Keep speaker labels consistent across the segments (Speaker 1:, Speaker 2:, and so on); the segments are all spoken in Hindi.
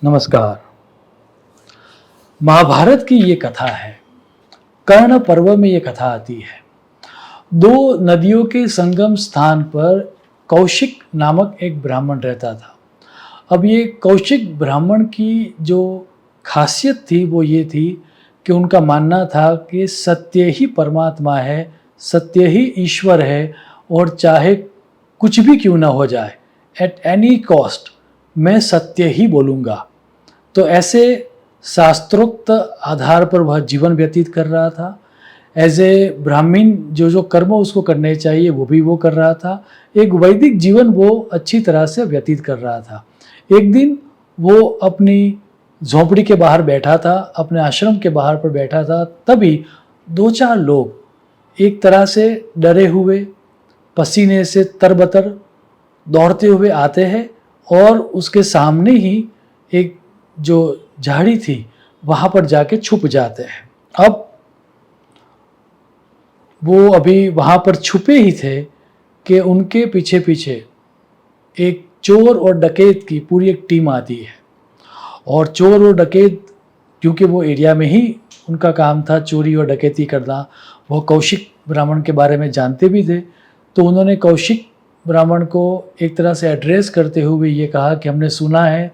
Speaker 1: नमस्कार। महाभारत की ये कथा है। कर्ण पर्व में ये कथा आती है। दो नदियों के संगम स्थान पर कौशिक नामक एक ब्राह्मण रहता था। अब ये कौशिक ब्राह्मण की जो खासियत थी वो ये थी कि उनका मानना था कि सत्य ही परमात्मा है, सत्य ही ईश्वर है और चाहे कुछ भी क्यों ना हो जाए, एट एनी कॉस्ट मैं सत्य ही बोलूँगा। तो ऐसे शास्त्रोक्त आधार पर वह जीवन व्यतीत कर रहा था। एज ए ब्राह्मण जो जो कर्म उसको करने चाहिए वो भी वो कर रहा था। एक वैदिक जीवन वो अच्छी तरह से व्यतीत कर रहा था। एक दिन वो अपनी झोंपड़ी के बाहर बैठा था, अपने आश्रम के बाहर पर बैठा था, तभी दो चार लोग एक तरह से डरे हुए, पसीने से तरबतर दौड़ते हुए आते हैं और उसके सामने ही एक जो झाड़ी थी वहाँ पर जाके छुप जाते हैं। अब वो अभी वहाँ पर छुपे ही थे कि उनके पीछे पीछे एक चोर और डकैत की पूरी एक टीम आती है। और चोर और डकैत, क्योंकि वो एरिया में ही उनका काम था चोरी और डकैती करना, वो कौशिक ब्राह्मण के बारे में जानते भी थे। तो उन्होंने कौशिक ब्राह्मण को एक तरह से एड्रेस करते हुए ये कहा कि हमने सुना है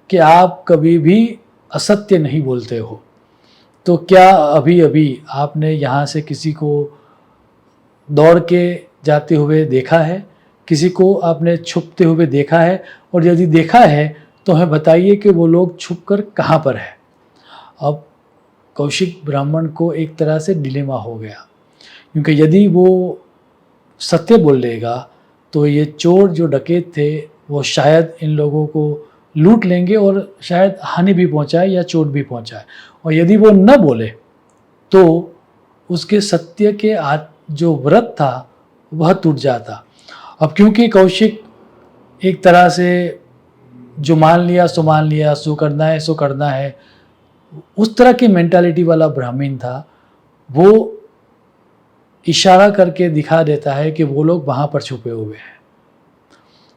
Speaker 1: कि आप कभी भी असत्य नहीं बोलते हो, तो क्या अभी अभी आपने यहाँ से किसी को दौड़ के जाते हुए देखा है, किसी को आपने छुपते हुए देखा है, और यदि देखा है तो हमें बताइए कि वो लोग छुपकर कहाँ पर है। अब कौशिक ब्राह्मण को एक तरह से डिलेमा हो गया, क्योंकि यदि वो सत्य बोल लेगा तो ये चोर जो डकैत थे वो शायद इन लोगों को लूट लेंगे और शायद हानि भी पहुंचाए या चोट भी पहुंचाए। और यदि वो न बोले तो उसके सत्य के जो व्रत था वह टूट जाता। अब क्योंकि कौशिक एक तरह से जो मान लिया सो मान लिया, सो करना है सो करना है, उस तरह की मेंटालिटी वाला ब्राह्मण था, वो इशारा करके दिखा देता है कि वो लोग वहाँ पर छुपे हुए हैं।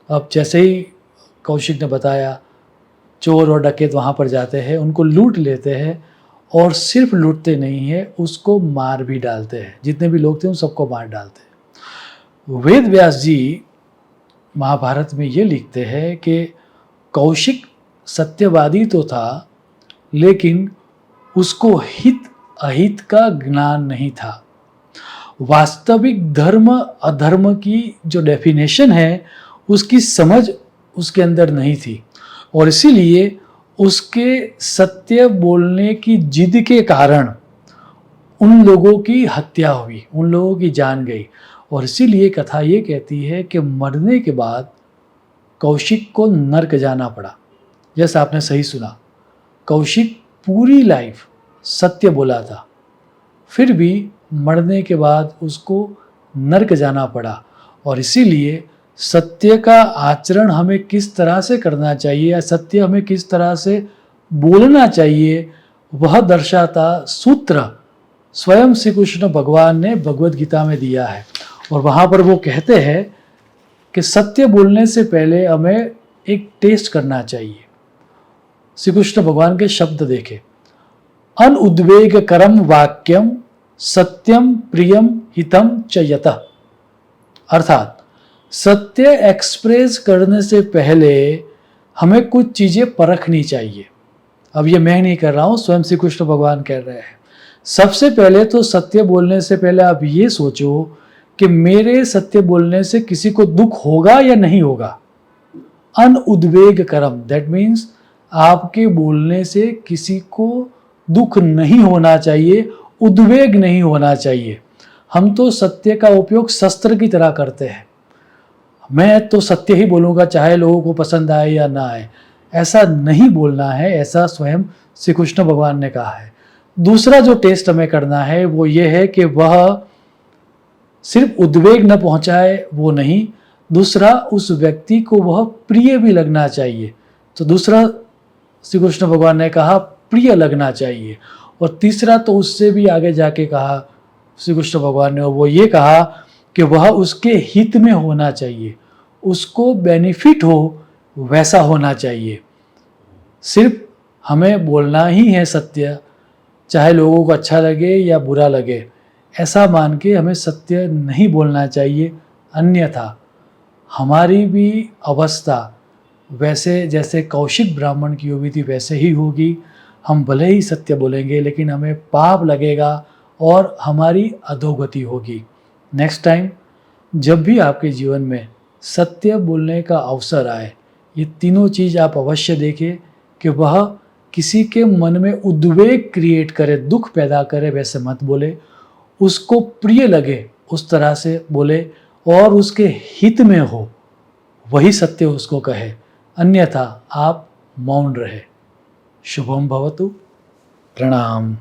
Speaker 1: अब जैसे ही कौशिक ने बताया, चोर और डकैत वहाँ पर जाते हैं, उनको लूट लेते हैं, और सिर्फ लूटते नहीं है, उसको मार भी डालते हैं। जितने भी लोग थे उन सबको मार डालते हैं। वेद व्यास जी महाभारत में ये लिखते हैं कि कौशिक सत्यवादी तो था, लेकिन उसको हित अहित का ज्ञान नहीं था। वास्तविक धर्म अधर्म की जो डेफिनेशन है उसकी समझ उसके अंदर नहीं थी, और इसीलिए उसके सत्य बोलने की जिद के कारण उन लोगों की हत्या हुई, उन लोगों की जान गई। और इसीलिए कथा ये कहती है कि मरने के बाद कौशिक को नर्क जाना पड़ा। जैसा आपने सही सुना, कौशिक पूरी लाइफ सत्य बोला था, फिर भी मरने के बाद उसको नर्क जाना पड़ा। और इसीलिए सत्य का आचरण हमें किस तरह से करना चाहिए या सत्य हमें किस तरह से बोलना चाहिए, वह दर्शाता सूत्र स्वयं श्री कृष्ण भगवान ने भगवद गीता में दिया है। और वहाँ पर वो कहते हैं कि सत्य बोलने से पहले हमें एक टेस्ट करना चाहिए। श्री कृष्ण भगवान के शब्द देखें, अनुद्वेगकरम वाक्यम सत्यम प्रियम हितम च यतः। अर्थात सत्य एक्सप्रेस करने से पहले हमें कुछ चीज़ें परखनी चाहिए। अब ये मैं नहीं कर रहा हूँ, स्वयं श्री कृष्ण भगवान कह रहे हैं। सबसे पहले तो सत्य बोलने से पहले आप ये सोचो कि मेरे सत्य बोलने से किसी को दुख होगा या नहीं होगा। अनुद्वेग करम, दैट मीन्स आपके बोलने से किसी को दुख नहीं होना चाहिए, उद्वेग नहीं होना चाहिए। हम तो सत्य का उपयोग शस्त्र की तरह करते हैं। मैं तो सत्य ही बोलूँगा चाहे लोगों को पसंद आए या ना आए, ऐसा नहीं बोलना है, ऐसा स्वयं श्री कृष्ण भगवान ने कहा है। दूसरा जो टेस्ट हमें करना है वो ये है कि वह सिर्फ उद्वेग न पहुँचाए, वो नहीं, दूसरा उस व्यक्ति को वह प्रिय भी लगना चाहिए। तो दूसरा श्री कृष्ण भगवान ने कहा प्रिय लगना चाहिए। और तीसरा तो उससे भी आगे जाके कहा श्री कृष्ण भगवान ने, वो ये कहा कि वह उसके हित में होना चाहिए, उसको बेनिफिट हो वैसा होना चाहिए। सिर्फ हमें बोलना ही है सत्य, चाहे लोगों को अच्छा लगे या बुरा लगे, ऐसा मान के हमें सत्य नहीं बोलना चाहिए। अन्यथा हमारी भी अवस्था वैसे जैसे कौशिक ब्राह्मण की हुई थी वैसे ही होगी। हम भले ही सत्य बोलेंगे लेकिन हमें पाप लगेगा और हमारी अधोगति होगी। नेक्स्ट टाइम जब भी आपके जीवन में सत्य बोलने का अवसर आए, ये तीनों चीज़ आप अवश्य देखें कि वह किसी के मन में उद्वेग क्रिएट करे, दुख पैदा करे, वैसे मत बोले। उसको प्रिय लगे उस तरह से बोले और उसके हित में हो वही सत्य उसको कहे, अन्यथा आप मौन रहे। शुभम भवतु। प्रणाम।